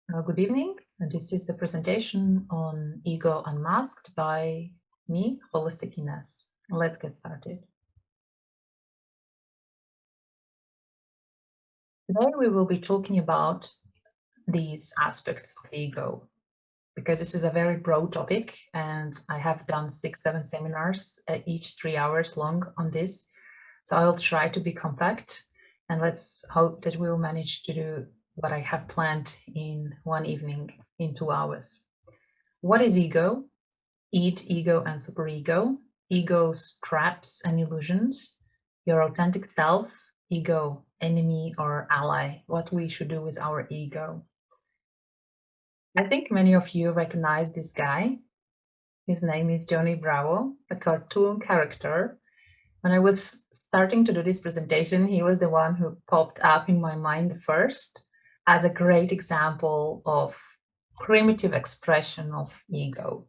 Good evening, and this is the presentation on Ego Unmasked by me, Holistic Ines. Let's get started. Today we will be talking about these aspects of ego, because this is a very broad topic, and I have done 6-7 seminars, each 3 hours long on this. So I'll try to be compact, and let's hope that we'll manage to do what I have planned in one evening in 2 hours. What is ego? Id, ego, and superego. Ego's traps and illusions. Your authentic self. Ego, enemy or ally. What we should do with our ego. I think many of you recognize this guy. His name is Johnny Bravo, a cartoon character. When I was starting to do this presentation, he was the one who popped up in my mind first as a great example of primitive expression of ego.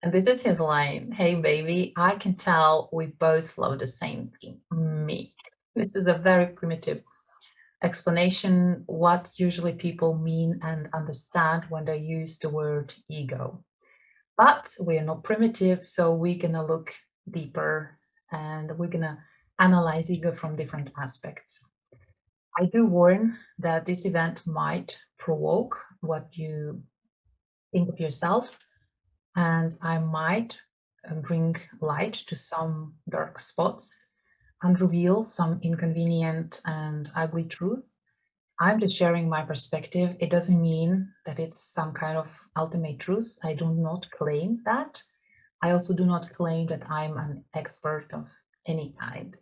And this is his line. Hey, baby, I can tell we both love the same thing, me. This is a very primitive explanation what usually people mean and understand when they use the word ego. But we are not primitive, so we're going to look deeper and we're going to analyze ego from different aspects. I do warn that this event might provoke what you think of yourself, and I might bring light to some dark spots and reveal some inconvenient and ugly truth. I'm just sharing my perspective. It doesn't mean that it's some kind of ultimate truth. I do not claim that. I also do not claim that I'm an expert of any kind.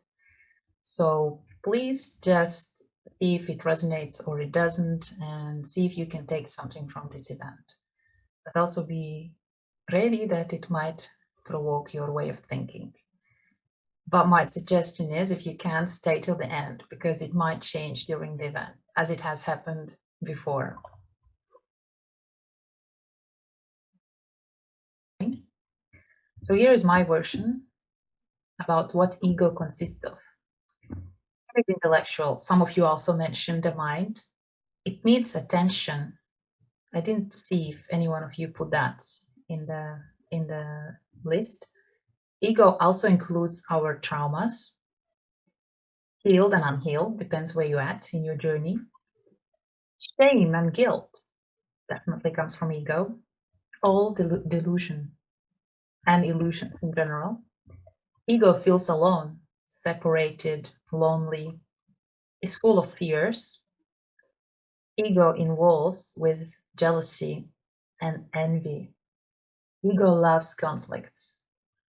So please just see if it resonates or it doesn't, and see if you can take something from this event. But also be ready that it might provoke your way of thinking. But my suggestion is, if you can, stay till the end, because it might change during the event, as it has happened before. So here is my version about what ego consists of. Very intellectual. Some of you also mentioned the mind. It needs attention. I didn't see if any one of you put that in the list. Ego also includes our traumas, healed and unhealed, depends where you're at in your journey. Shame and guilt definitely comes from ego. All delusion and illusions in general. Ego feels alone, separated, lonely, is full of fears. Ego involves with jealousy and envy. Ego loves conflicts.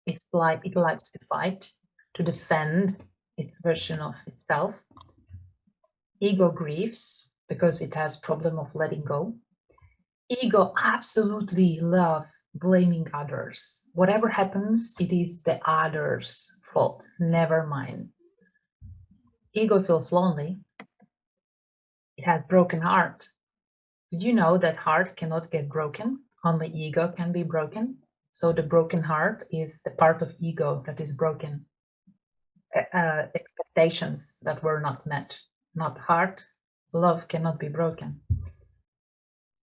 It likes to fight, to defend its version of itself. Ego grieves because it has problem of letting go. Ego absolutely loves blaming others. Whatever happens, it is the other's fault, never mine. Ego feels lonely. It has broken heart. Did you know that heart cannot get broken? Only ego can be broken. So the broken heart is the part of ego that is broken. Expectations that were not met, not heart. Love cannot be broken.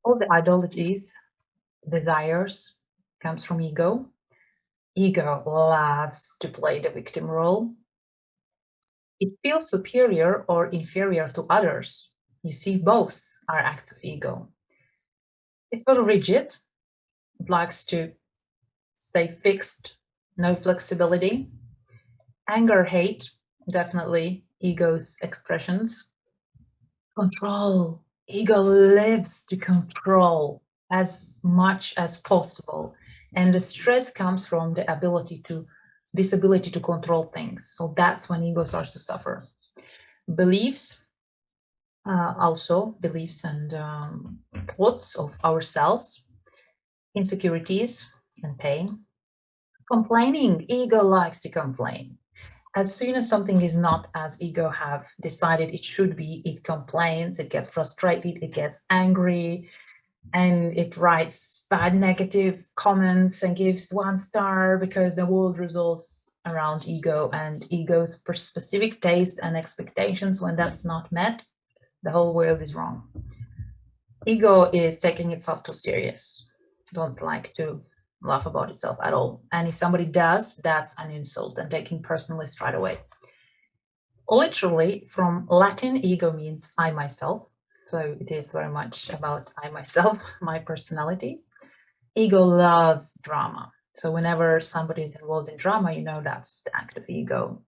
All the ideologies, desires comes from ego. Ego loves to play the victim role. It feels superior or inferior to others. You see, both are acts of ego. It's very rigid. It likes to stay fixed, no flexibility. Anger, hate, definitely ego's expressions. Control. Ego lives to control as much as possible. And the stress comes from the disability to control things. So that's when ego starts to suffer. Beliefs, also beliefs and thoughts of ourselves, insecurities and pain. Complaining, ego likes to complain. As soon as something is not as ego have decided it should be, it complains, it gets frustrated, it gets angry, and it writes bad negative comments and gives 1 star because the world revolves around ego and ego's specific taste and expectations. When that's not met, the whole world is wrong. Ego is taking itself too serious. Don't like to laugh about itself at all. And if somebody does, that's an insult and taking personally straight away. Literally, from Latin, ego means I myself. So it is very much about I myself, my personality. Ego loves drama. So whenever somebody is involved in drama, you know that's the act of ego.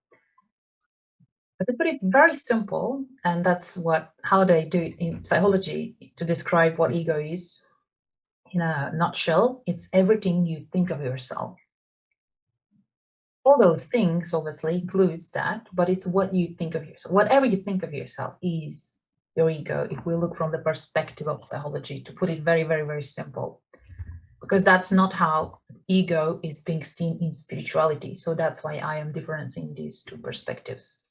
But to put it very simple, and that's how they do it in psychology to describe what ego is in a nutshell, it's everything you think of yourself. All those things obviously includes that, but it's what you think of yourself. Whatever you think of yourself is your ego, if we look from the perspective of psychology, to put it very, very, very simple. Because that's not how ego is being seen in spirituality. So that's why I am differencing these two perspectives.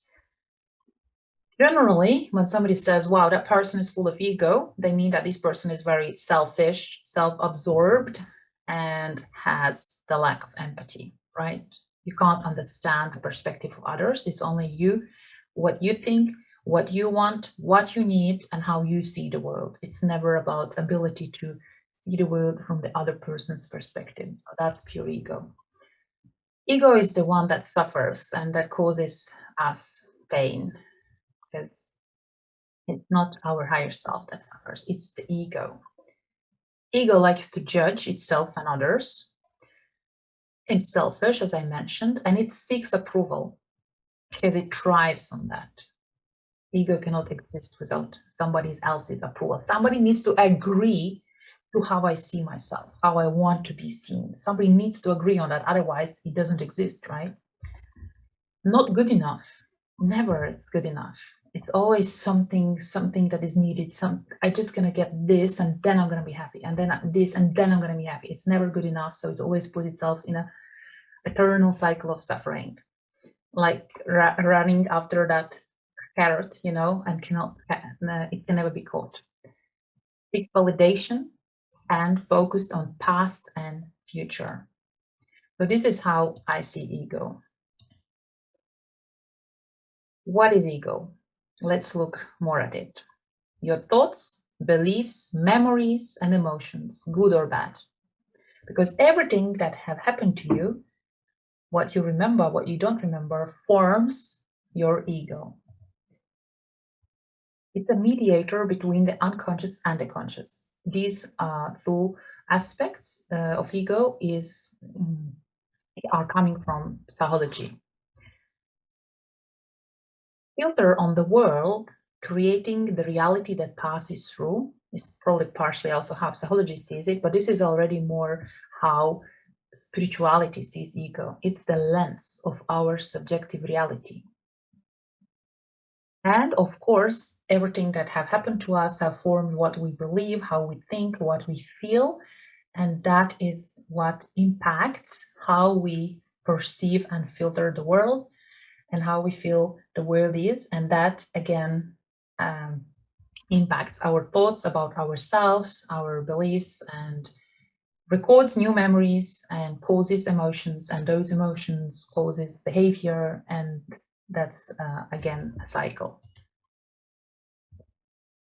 Generally, when somebody says, wow, that person is full of ego, they mean that this person is very selfish, self-absorbed, and has the lack of empathy, right? You can't understand the perspective of others. It's only you, what you think, what you want, what you need, and how you see the world. It's never about ability to see the world from the other person's perspective. So that's pure ego. Ego is the one that suffers and that causes us pain, because it's not our higher self that suffers, it's the ego. Ego likes to judge itself and others. It's selfish, as I mentioned, and it seeks approval because it thrives on that. Ego cannot exist without somebody else's approval. Somebody needs to agree to how I see myself, how I want to be seen. Somebody needs to agree on that, otherwise it doesn't exist, right? Not good enough. Never it's good enough. It's always something that is needed. I'm just gonna get this and then I'm gonna be happy, and then this and then I'm gonna be happy. It's never good enough, so it's always put itself in a eternal cycle of suffering, like running after that carrot, and it can never be caught. Big validation and focused on past and future. So this is how I see ego. What is ego? Let's look more at it. Your thoughts, beliefs, memories, and emotions, good or bad. Because everything that have happened to you, what you remember, what you don't remember, forms your ego. It's a mediator between the unconscious and the conscious. These two aspects of ego are coming from psychology. Filter on the world, creating the reality that passes through, is probably partially also how psychology sees it, but this is already more how spirituality sees ego. It's the lens of our subjective reality. And of course, everything that have happened to us have formed what we believe, how we think, what we feel, and that is what impacts how we perceive and filter the world and how we feel the world is. And that again impacts our thoughts about ourselves, our beliefs, and records new memories and causes emotions, and those emotions causes behavior, and that's again a cycle.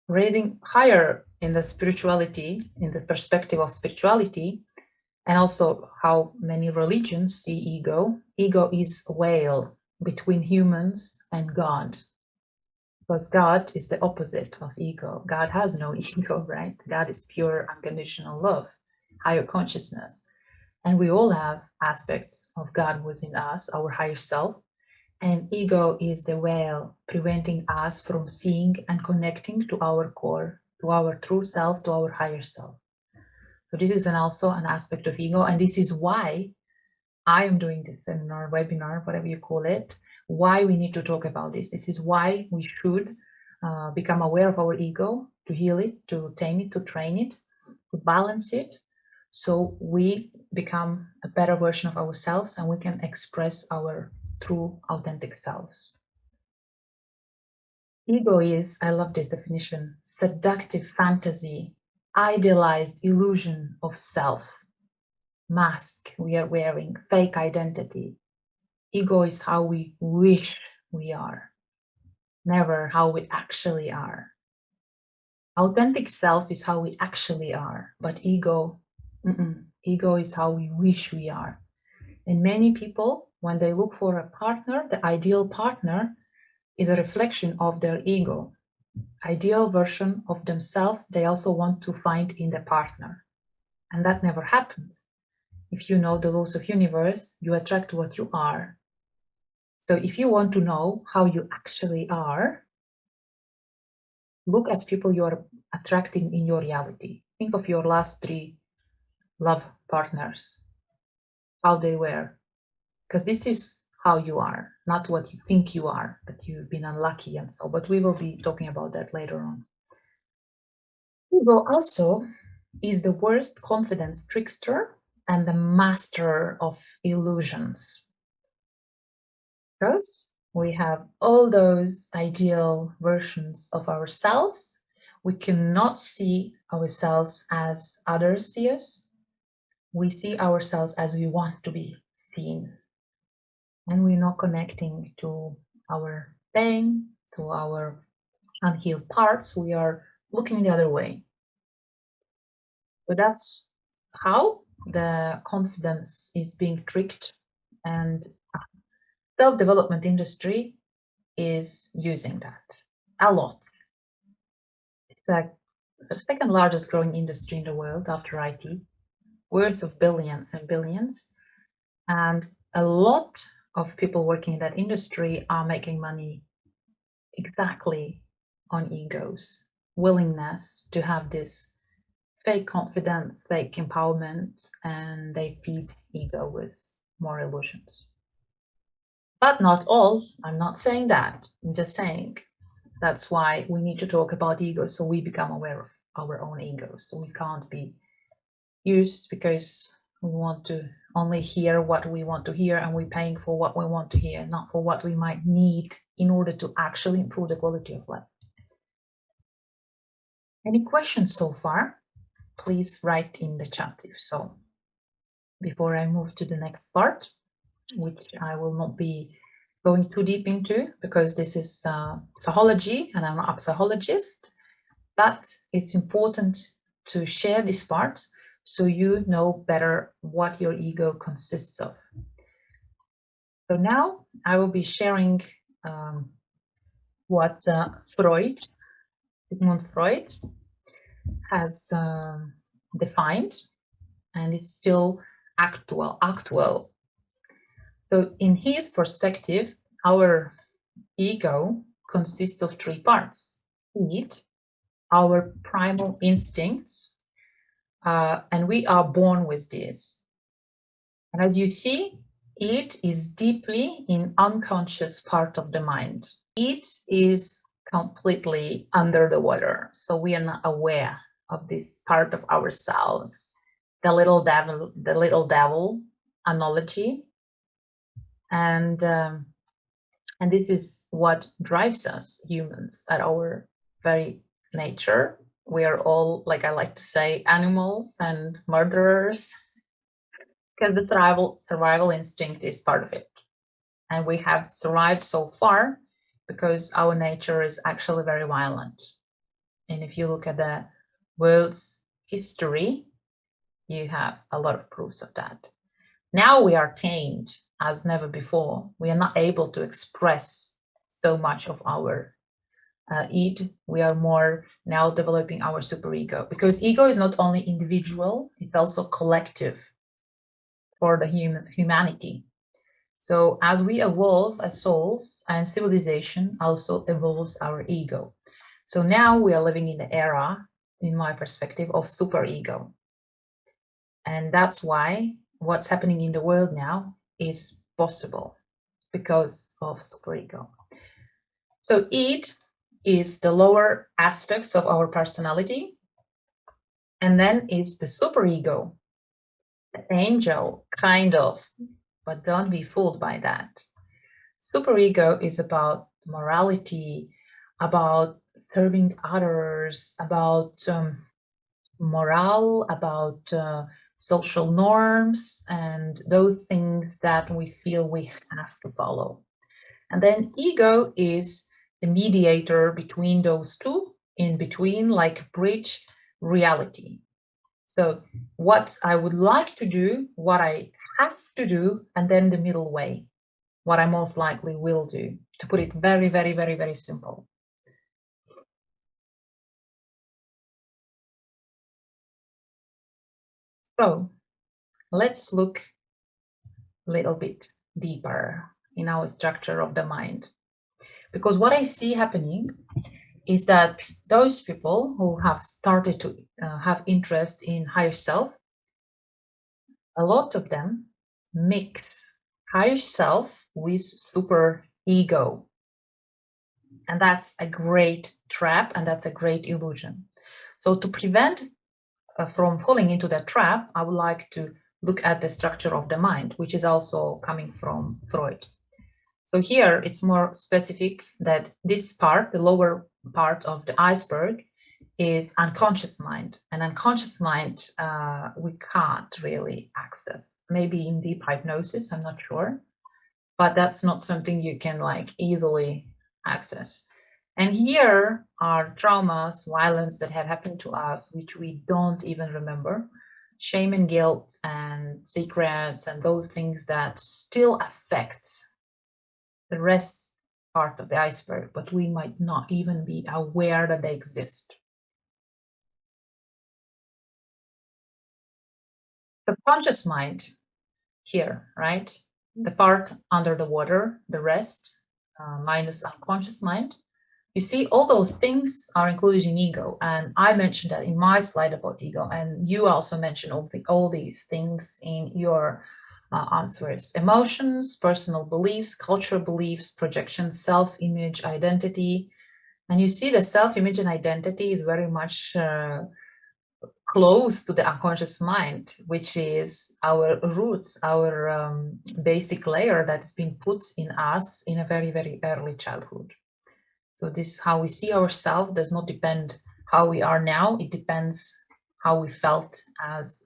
Raising higher in the spirituality, in the perspective of spirituality, and also how many religions see ego. Ego is a veil between humans and God, because God is the opposite of ego. God has no ego, right? God is pure unconditional love, higher consciousness. And we all have aspects of God within us, our higher self. And ego is the veil preventing us from seeing and connecting to our core, to our true self, to our higher self. So this is also an aspect of ego. And this is why I am doing this seminar, webinar, whatever you call it, why we need to talk about this. This is why we should become aware of our ego, to heal it, to tame it, to train it, to balance it, so we become a better version of ourselves and we can express our true, authentic selves. Ego is, I love this definition, seductive fantasy, idealized illusion of self, mask we are wearing, fake identity. Ego is how we wish we are, never how we actually are. Authentic self is how we actually are, but ego, ego is how we wish we are. And many people, when they look for a partner, the ideal partner is a reflection of their ego. Ideal version of themselves they also want to find in the partner. And that never happens. If you know the laws of universe, you attract what you are. So if you want to know how you actually are, look at people you are attracting in your reality. Think of your last 3 love partners, how they were, because this is how you are, not what you think you are, that you've been unlucky and so, but we will be talking about that later on. Ego also is the worst confidence trickster and the master of illusions. Because we have all those ideal versions of ourselves, we cannot see ourselves as others see us. We see ourselves as we want to be seen. And we're not connecting to our pain, to our unhealed parts. We are looking the other way. So that's how the confidence is being tricked, and self-development industry is using that a lot. It's like the second largest growing industry in the world after IT, worth of billions and billions. And a lot of people working in that industry are making money exactly on egos, willingness to have this fake confidence, fake empowerment, and they feed ego with more illusions. But not all. I'm not saying that. I'm just saying that's why we need to talk about ego so we become aware of our own ego. So we can't be used because we want to only hear what we want to hear and we're paying for what we want to hear, not for what we might need in order to actually improve the quality of life. Any questions so far? Please write in the chat if so. Before I move to the next part, which I will not be going too deep into because this is psychology and I'm not a psychologist, but it's important to share this part so you know better what your ego consists of. So now I will be sharing what Sigmund Freud has defined, and it's still actual. So in his perspective, our ego consists of 3 parts. Id, our primal instincts, and we are born with this. And as you see, it is deeply in unconscious part of the mind. It is completely under the water, so we are not aware of this part of ourselves. The little devil analogy, and this is what drives us humans at our very nature. We are all, like I like to say, animals and murderers, because the survival instinct is part of it. And we have survived so far because our nature is actually very violent. And if you look at the world's history, you have a lot of proofs of that. Now we are tamed as never before. We are not able to express so much of our id. We are more now developing our superego, because ego is not only individual, it's also collective for the humanity. So as we evolve as souls, and civilization also evolves our ego. So now we are living in the era, in my perspective, of superego. And that's why what's happening in the world now is possible because of superego. So id is the lower aspects of our personality, and then is the superego, the angel, kind of, but don't be fooled by that. Superego is about morality, about serving others, about morale, about social norms, and those things that we feel we have to follow. And then ego is the mediator between those two, in between, like bridge reality. So what I would like to do, what I have to do, and then the middle way, what I most likely will do, to put it very, very, very, very simple. So let's look a little bit deeper in our structure of the mind. Because what I see happening is that those people who have started to have interest in higher self, a lot of them mix higher self with super ego. And that's a great trap, and that's a great illusion. So to prevent from falling into that trap, I would like to look at the structure of the mind, which is also coming from Freud. So here it's more specific that this part, the lower part of the iceberg, is unconscious mind. And unconscious mind, we can't really access. Maybe in deep hypnosis, I'm not sure, but that's not something you can like easily access. And here are traumas, violence that have happened to us, which we don't even remember, shame and guilt and secrets and those things that still affect the rest part of the iceberg, but we might not even be aware that they exist. The conscious mind here, right? The part under the water, the rest, minus unconscious mind. You see, all those things are included in ego. And I mentioned that in my slide about ego. And you also mentioned all these things in your answers. Emotions, personal beliefs, cultural beliefs, projections, self-image, identity. And you see the self-image and identity is very much close to the unconscious mind, which is our roots, our basic layer that's been put in us in a very, very early childhood. So this, how we see ourselves, does not depend how we are now. It depends how we felt as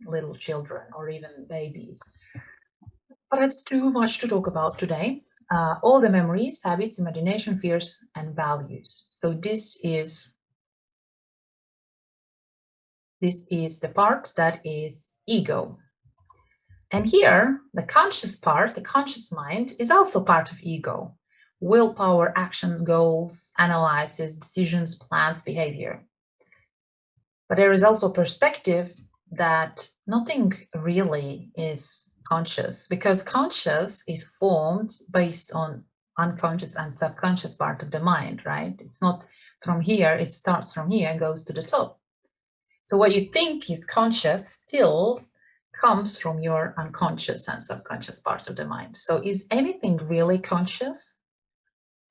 little children or even babies. But that's too much to talk about today. All the memories, habits, imagination, fears, and values. So this is the part that is ego. And here, the conscious part, the conscious mind, is also part of ego. Willpower, actions, goals, analysis, decisions, plans, behavior. But there is also perspective that nothing really is conscious, because conscious is formed based on unconscious and subconscious part of the mind, right? It's not from here, it starts from here and goes to the top. So what you think is conscious still comes from your unconscious and subconscious part of the mind. So is anything really conscious?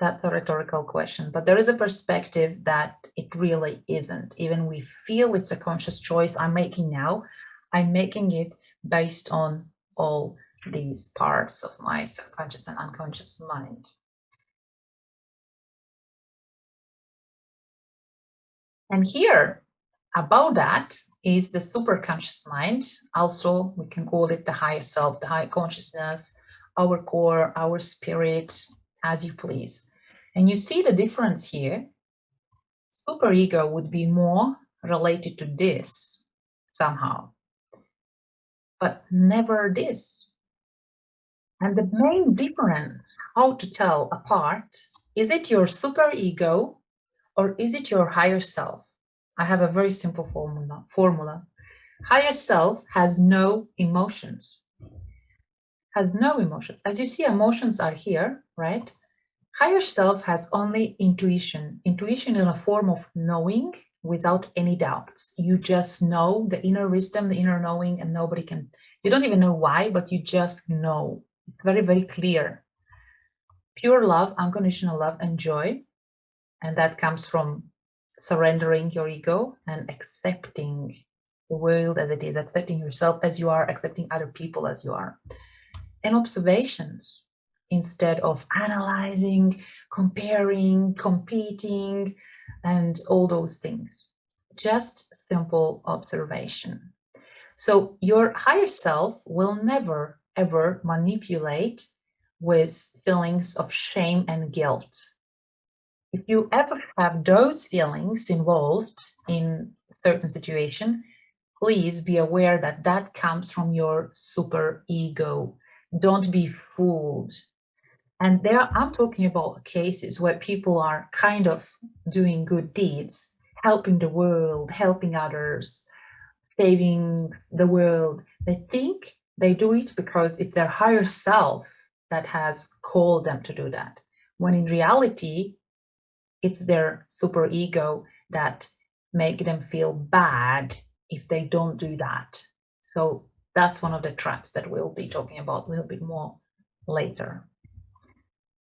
That's a rhetorical question, but there is a perspective that it really isn't. Even we feel it's a conscious choice I'm making now, I'm making it based on all these parts of my subconscious and unconscious mind. And here, above that is the superconscious mind. Also, we can call it the higher self, the higher consciousness, our core, our spirit, as you please. And you see the difference here. Superego would be more related to this somehow, but never this. And the main difference, how to tell apart, is it your superego or is it your higher self? I have a very simple formula. Higher self has no emotions. Has no emotions. As you see, emotions are here, right? Higher self has only intuition. Intuition in a form of knowing without any doubts. You just know, the inner wisdom, the inner knowing, and nobody can, you don't even know why, but you just know. It's very, very clear. Pure love, unconditional love, and joy. And that comes from surrendering your ego and accepting the world as it is, accepting yourself as you are, accepting other people as you are. And observations instead of analyzing, comparing, competing, and all those things. Just simple observation. So your higher self will never, ever manipulate with feelings of shame and guilt. if you ever have those feelings involved in certain situation, please be aware that that comes from your super ego. Don't be fooled. And there, I'm talking about cases where people are kind of doing good deeds, helping the world, helping others, saving the world. They think they do it because it's their higher self that has called them to do that, when in reality, it's their super ego that make them feel bad if they don't do that. So that's one of the traps that we'll be talking about a little bit more later.